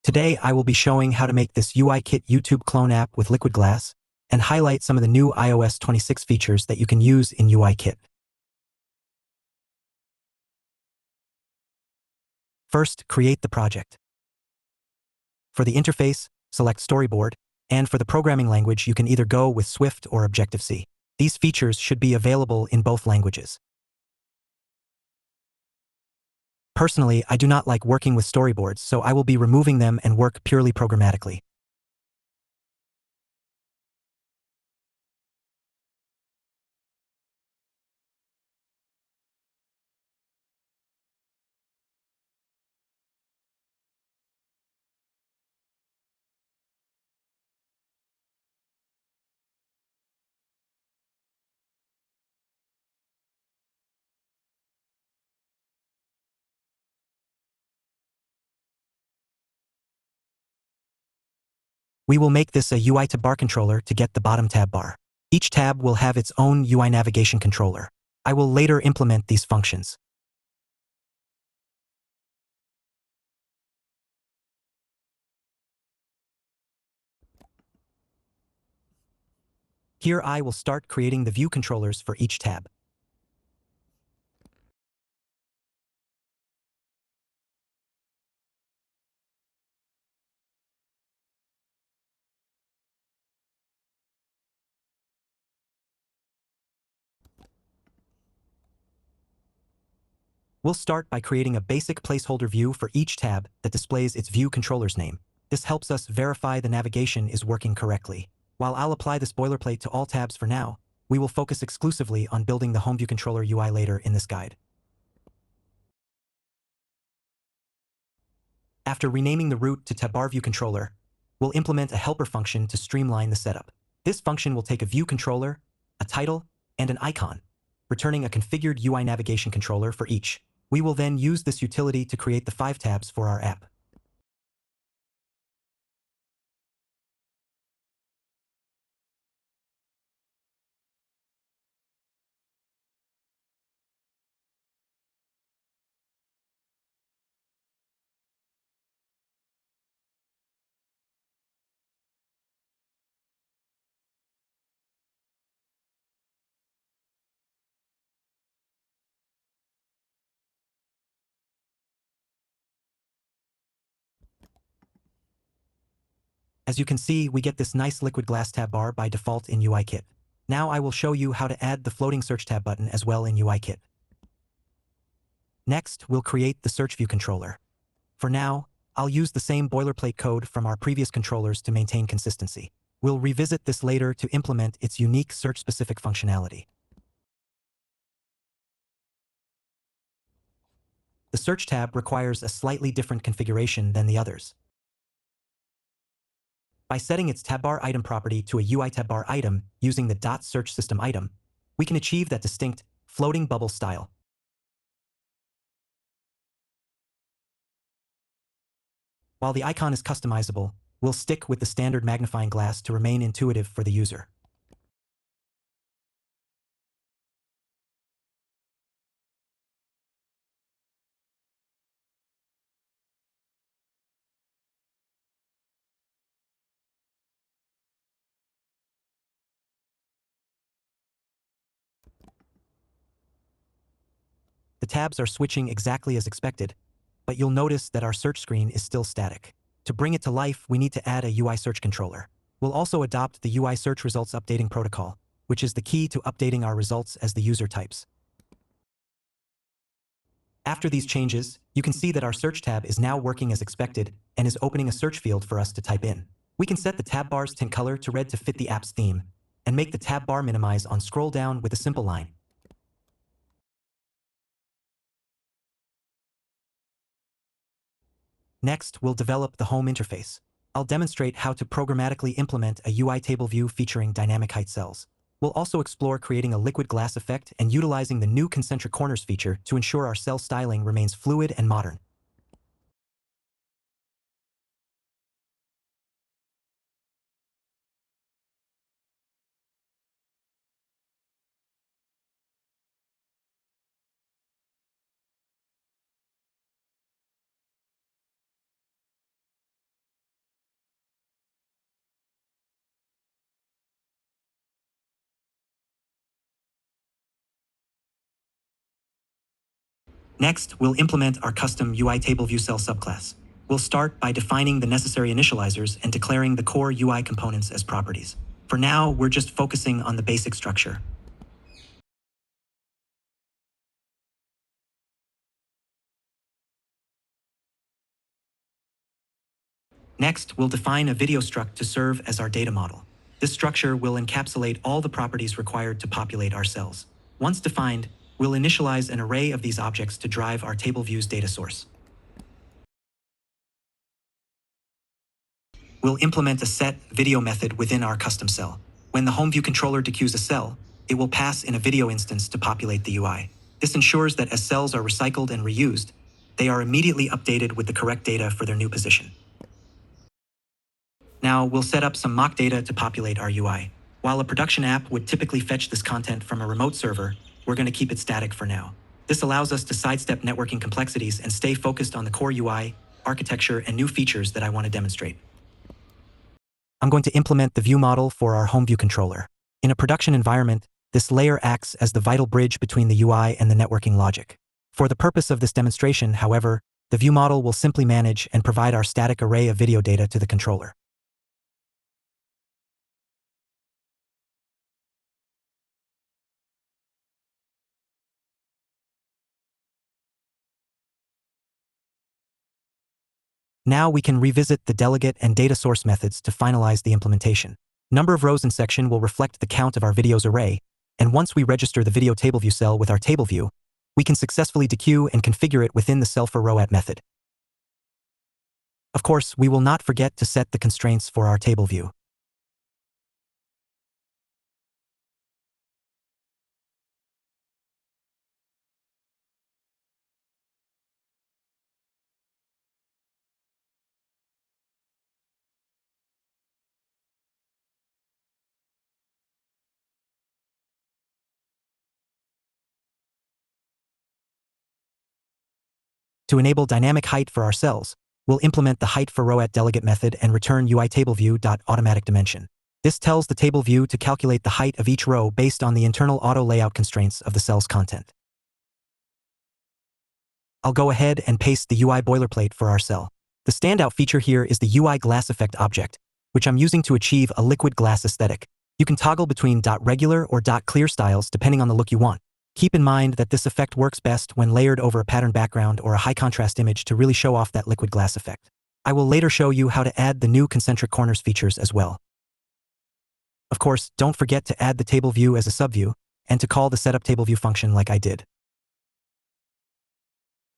Today, I will be showing how to make this UIKit YouTube clone app with Liquid Glass and highlight some of the new iOS 26 features that you can use in UIKit. First, create the project. For the interface, select Storyboard, and for the programming language, you can either go with Swift or Objective-C. These features should be available in both languages. Personally, I do not like working with storyboards, so I will be removing them and work purely programmatically. We will make this a UI tab bar controller to get the bottom tab bar. Each tab will have its own UI navigation controller. I will later implement these functions. Here I will start creating the view controllers for each tab. We'll start by creating a basic placeholder view for each tab that displays its view controller's name. This helps us verify the navigation is working correctly. While I'll apply this boilerplate to all tabs for now, we will focus exclusively on building the home view controller UI later in this guide. After renaming the root to tab bar view controller, we'll implement a helper function to streamline the setup. This function will take a view controller, a title, and an icon, returning a configured UI navigation controller for each. We will then use this utility to create the 5 tabs for our app. As you can see, we get this nice liquid glass tab bar by default in UIKit. Now I will show you how to add the floating search tab button as well in UIKit. Next, we'll create the search view controller. For now, I'll use the same boilerplate code from our previous controllers to maintain consistency. We'll revisit this later to implement its unique search-specific functionality. The search tab requires a slightly different configuration than the others. By setting its tab bar item property to a UI tab bar item using the .search system item, we can achieve that distinct floating bubble style. While the icon is customizable, we'll stick with the standard magnifying glass to remain intuitive for the user. The tabs are switching exactly as expected, but you'll notice that our search screen is still static. To bring it to life, we need to add a UI search controller. We'll also adopt the UI search results updating protocol, which is the key to updating our results as the user types. After these changes, you can see that our search tab is now working as expected and is opening a search field for us to type in. We can set the tab bar's tint color to red to fit the app's theme, and make the tab bar minimize on scroll down with a simple line. Next, we'll develop the home interface. I'll demonstrate how to programmatically implement a UITableView featuring dynamic height cells. We'll also explore creating a liquid glass effect and utilizing the new concentric corners feature to ensure our cell styling remains fluid and modern. Next, we'll implement our custom UITableView cell subclass. We'll start by defining the necessary initializers and declaring the core UI components as properties. For now, we're just focusing on the basic structure. Next, we'll define a video struct to serve as our data model. This structure will encapsulate all the properties required to populate our cells. Once defined, we'll initialize an array of these objects to drive our table view's data source. We'll implement a set video method within our custom cell. When the home view controller dequeues a cell, it will pass in a video instance to populate the UI. This ensures that as cells are recycled and reused, they are immediately updated with the correct data for their new position. Now, we'll set up some mock data to populate our UI. While a production app would typically fetch this content from a remote server, we're going to keep it static for now. This allows us to sidestep networking complexities and stay focused on the core UI, architecture, and new features that I want to demonstrate. I'm going to implement the view model for our home view controller. In a production environment, this layer acts as the vital bridge between the UI and the networking logic. For the purpose of this demonstration, however, the view model will simply manage and provide our static array of video data to the controller. Now we can revisit the delegate and data source methods to finalize the implementation. Number of rows in section will reflect the count of our videos array, and once we register the video table view cell with our table view, we can successfully dequeue and configure it within the cell for row at method. Of course, we will not forget to set the constraints for our table view. To enable dynamic height for our cells, we'll implement the height for row at delegate method and return UITableView.automaticDimension. This tells the table view to calculate the height of each row based on the internal auto layout constraints of the cell's content. I'll go ahead and paste the UI boilerplate for our cell. The standout feature here is the UI glass effect object, which I'm using to achieve a liquid glass aesthetic. You can toggle between .regular or .clear styles depending on the look you want. Keep in mind that this effect works best when layered over a pattern background or a high contrast image to really show off that liquid glass effect. I will later show you how to add the new concentric corners features as well. Of course, don't forget to add the table view as a subview and to call the setup table view function like I did.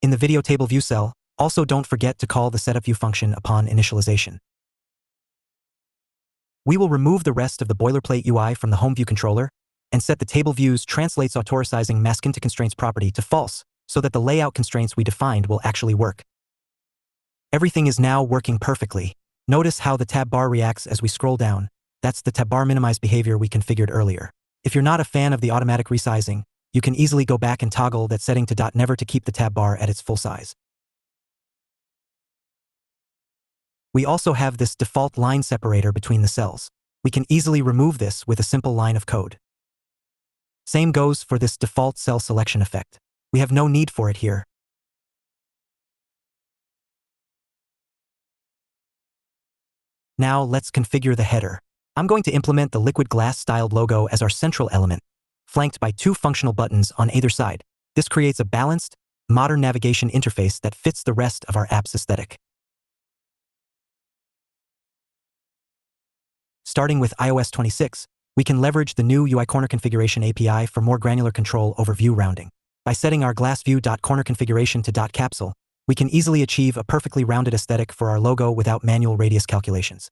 In the video table view cell, also don't forget to call the setup view function upon initialization. We will remove the rest of the boilerplate UI from the home view controller and set the table view's translates autoresizing mask into constraints property to false so that the layout constraints we defined will actually work. Everything is now working perfectly. Notice how the tab bar reacts as we scroll down. That's the tab bar minimize behavior we configured earlier. If you're not a fan of the automatic resizing, you can easily go back and toggle that setting to never to keep the tab bar at its full size. We also have this default line separator between the cells. We can easily remove this with a simple line of code. Same goes for this default cell selection effect. We have no need for it here. Now let's configure the header. I'm going to implement the liquid glass styled logo as our central element, flanked by two functional buttons on either side. This creates a balanced, modern navigation interface that fits the rest of our app's aesthetic. Starting with iOS 26, we can leverage the new UI corner configuration API for more granular control over view rounding. By setting our glass view.corner configuration to .capsule, we can easily achieve a perfectly rounded aesthetic for our logo without manual radius calculations.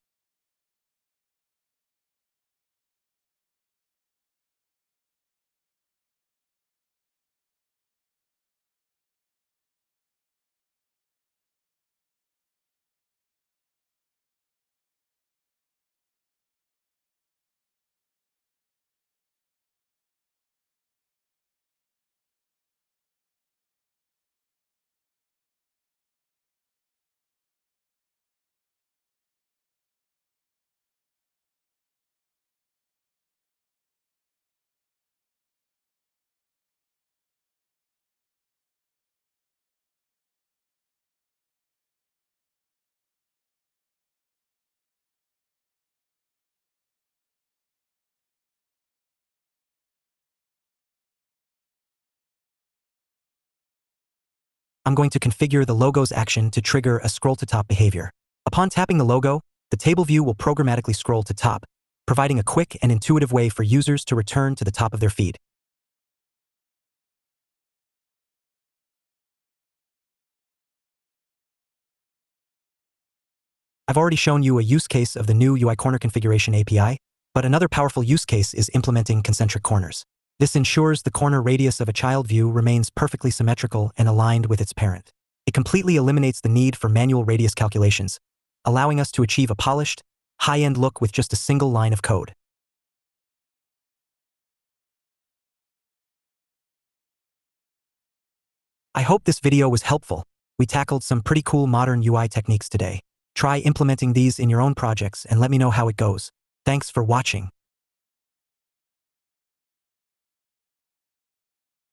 I'm going to configure the logo's action to trigger a scroll to top behavior. Upon tapping the logo, the table view will programmatically scroll to top, providing a quick and intuitive way for users to return to the top of their feed. I've already shown you a use case of the new UI corner configuration API, but another powerful use case is implementing concentric corners. This ensures the corner radius of a child view remains perfectly symmetrical and aligned with its parent. It completely eliminates the need for manual radius calculations, allowing us to achieve a polished, high-end look with just a single line of code. I hope this video was helpful. We tackled some pretty cool modern UI techniques today. Try implementing these in your own projects and let me know how it goes. Thanks for watching.